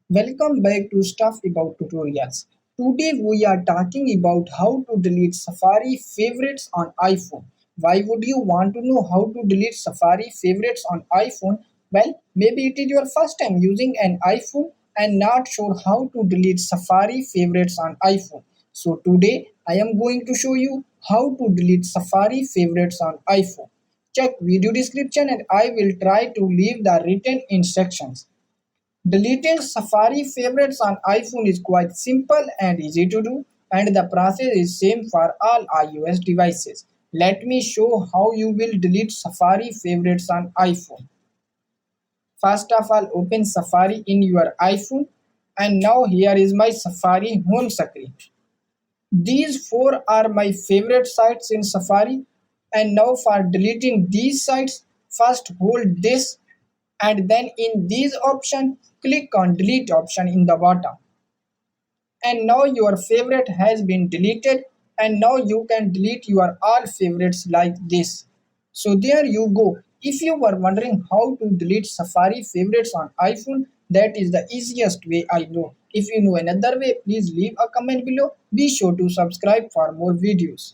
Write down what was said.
Welcome back to Stuff About Tutorials. Today we are talking about how to delete Safari favorites on iPhone. Why would you want to know how to delete Safari favorites on iPhone? Well, maybe it is your first time using an iPhone and not sure how to delete Safari favorites on iPhone. So today I am going to show you how to delete Safari favorites on iPhone. Check video description and I will try to leave the written instructions. Deleting Safari favorites on iPhone is quite simple and easy to do, and the process is same for all iOS devices. Let me show how you will delete Safari favorites on iPhone. First of all, open Safari in your iPhone, and now here is my Safari home screen. These four are my favorite sites in Safari, and now for deleting these sites, first hold this and then in these option click on delete option in the bottom, and now your favorite has been deleted, and now you can delete your all favorites like this. So there you go. If you were wondering how to delete Safari favorites on iPhone, that is the easiest way I know. If you know another way, please leave a comment below. Be sure to subscribe for more videos.